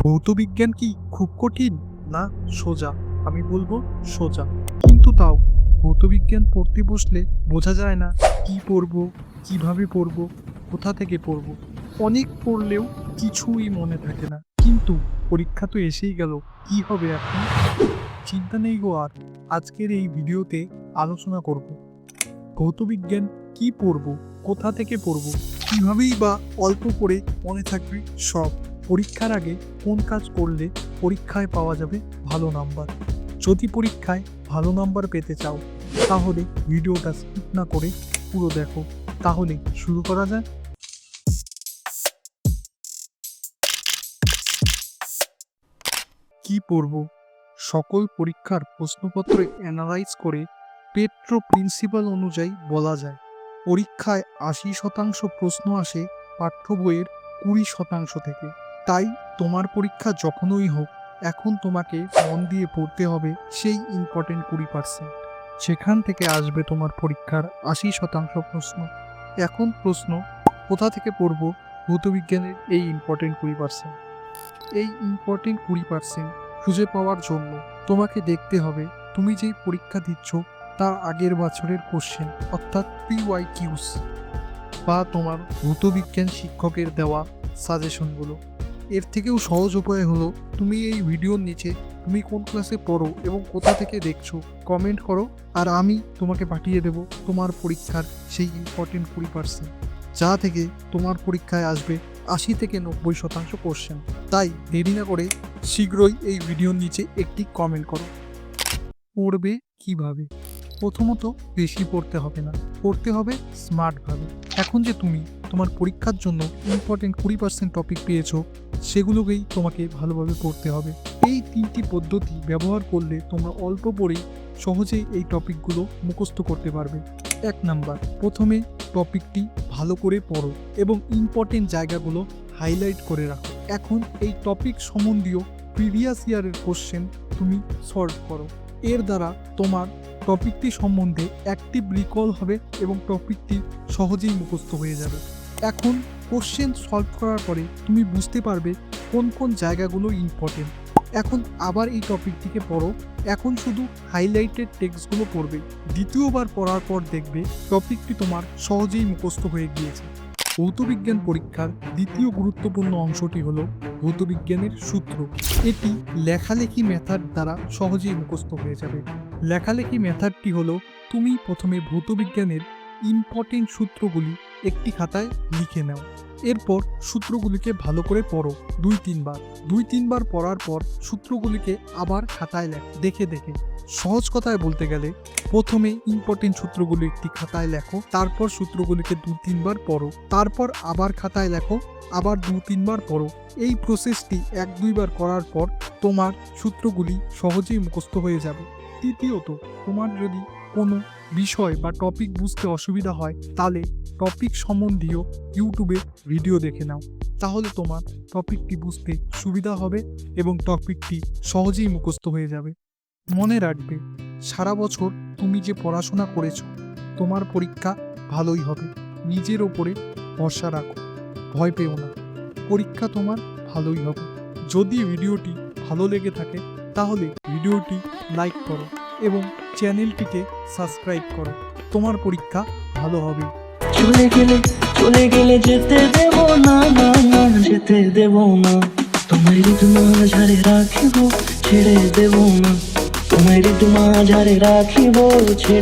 ভৌতবিজ্ঞান কি খুব কঠিন? না, সোজা। আমি বলবো সোজা। কিন্তু তাও ভৌতবিজ্ঞান পড়তে বসলে বোঝা যায় না কি পড়বো, কিভাবে পড়বো, কোথা থেকে পড়বো। অনেক পড়লেও কিছুই মনে থাকে না। কিন্তু পরীক্ষা তো এসেই গেল, কি হবে এখন? চিন্তা নেই গো আর। আজকের এই ভিডিওতে আলোচনা করব ভৌতবিজ্ঞান কি পড়বো, কোথা থেকে পড়বো, কিভাবেই বা অল্প পড়ে মনে থাকবে সব। পরীক্ষার আগে কোন কাজ করলে পরীক্ষায় পাওয়া যাবে ভালো নাম্বার। যদি পরীক্ষায় ভালো নাম্বার পেতে চাও তাহলে ভিডিওটা স্কিপ না করে পুরো দেখো। তাহলে শুরু করা যায়। কি পড়ব? সকল পরীক্ষার প্রশ্নপত্র অ্যানালাইজ করে পেট্রো প্রিন্সিপাল অনুযায়ী বলা যায় পরীক্ষায় ৮০% প্রশ্ন আসে পাঠ্য বইয়ের ২০% থেকে। তাই তোমার পরীক্ষা যখনই হোক, এখন তোমাকে মন দিয়ে পড়তে হবে সেই ইম্পর্টেন্ট ২০%। সেখান থেকে আসবে তোমার পরীক্ষার ৮০% প্রশ্ন। এখন প্রশ্ন, কোথা থেকে পড়ব ভৌতবিজ্ঞানের এই ইম্পর্টেন্ট ২০%? এই ইম্পর্টেন্ট ২০% খুঁজে পাওয়ার জন্য তোমাকে দেখতে হবে তুমি যেই পরীক্ষা দিচ্ছ তার আগের বছরের কোশ্চেন, অর্থাৎ PYQs, বা তোমার ভৌতবিজ্ঞান শিক্ষকের দেওয়া সাজেশনগুলো। এর থেকেও সহজ উপায় হলো তুমি এই ভিডিওর নিচে তুমি কোন ক্লাসে পড়ো এবং কোথা থেকে দেখছো কমেন্ট করো, আর আমি তোমাকে পাঠিয়ে দেব তোমার পরীক্ষার সেই ইম্পর্টেন্ট ২০%, যা থেকে তোমার পরীক্ষায় আসবে ৮০ থেকে ৯০% কোশ্চেন। তাই দেরি না করে শীঘ্রই এই ভিডিওর নিচে একটি কমেন্ট করো। পড়বে কিভাবে? প্রথমত বেশি পড়তে হবে না, পড়তে হবে স্মার্টভাবে। এখন যে তুমি তোমার পরীক্ষার জন্য ইম্পর্টেন্ট ২০% টপিক পেয়েছো, সেগুলোকেই তোমাকে ভালোভাবে পড়তে হবে। এই ৩টি পদ্ধতি ব্যবহার করলে তোমরা অল্প পড়েই সহজেই এই টপিকগুলো মুখস্থ করতে পারবে। ১ নাম্বার, প্রথমে টপিকটি ভালো করে পড়ো এবং ইম্পর্টেন্ট জায়গাগুলো হাইলাইট করে রাখো। এখন এই টপিক সম্বন্ধীয় প্রিভিয়াস ইয়ারের কোশ্চেন তুমি সলভ করো। এর দ্বারা তোমার টপিকটি সম্বন্ধে অ্যাক্টিভ রিকল হবে এবং টপিকটি সহজেই মুখস্থ হয়ে যাবে। এখন কোশ্চেন সলভ করার পরে তুমি বুঝতে পারবে কোন কোন জায়গাগুলো ইম্পর্টেন্ট। এখন আবার এই টপিকটিকে পড়ো। এখন শুধু হাইলাইটেড টেক্সটগুলো পড়বে। দ্বিতীয়বার পড়ার পর দেখবে টপিকটি তোমার সহজেই মুখস্থ হয়ে গিয়েছে। ভৌতবিজ্ঞান পরীক্ষার দ্বিতীয় গুরুত্বপূর্ণ অংশটি হলো ভৌতবিজ্ঞানের সূত্র। এটি লেখালেখি মেথড দ্বারা সহজেই মুখস্থ হয়ে যাবে। লেখালেখি মেথডটি হলো, তুমি প্রথমে ভৌতবিজ্ঞানের ইম্পর্টেন্ট সূত্রগুলি একটি খাতায় লিখে নাও। এরপর সূত্রগুলিকে ভালো করে পড়ো ২-৩ বার পড়ার পর সূত্রগুলিকে আবার খাতায় দেখে দেখে। সহজ কথায় বলতে গেলে, প্রথমে ইম্পর্টেন্ট সূত্রগুলি একটি খাতায় লেখো, তারপর সূত্রগুলিকে ২-৩ বার পড়ো, তারপর আবার খাতায় লেখো, আবার ২-৩ বার পড়ো। এই প্রসেসটি ১-২ বার করার পর তোমার সূত্রগুলি সহজেই মুখস্থ হয়ে যাবে। তৃতীয়ত, তোমার যদি কোনো বিষয় বা টপিক বুঝতে অসুবিধা হয় তাহলে টপিক সম্বন্ধীয় ইউটিউবে ভিডিও দেখে নাও। তাহলে তোমার টপিকটি বুঝতে সুবিধা হবে এবং টপিকটি সহজেই মুখস্থ হয়ে যাবে। মনে রাখবে, সারা বছর তুমি যে পড়াশোনা করেছো, তোমার পরীক্ষা ভালোই হবে। নিজের ওপরে ভরসা রাখো, ভয় পেও না, পরীক্ষা তোমার ভালোই হবে। যদি ভিডিওটি ভালো লেগে থাকে তাহলে ভিডিওটি লাইক করো এবং চ্যানেলটিকে সাবস্ক্রাইব করো। তোমার পরীক্ষা ভালো হবে। চলে গেলে যেতে দেব না, না না যেতে দেব না। তোমায় মাঝারে রাখিব, ছেড়ে দেব না। তোমায় মাঝারে রাখিব, ছেড়ে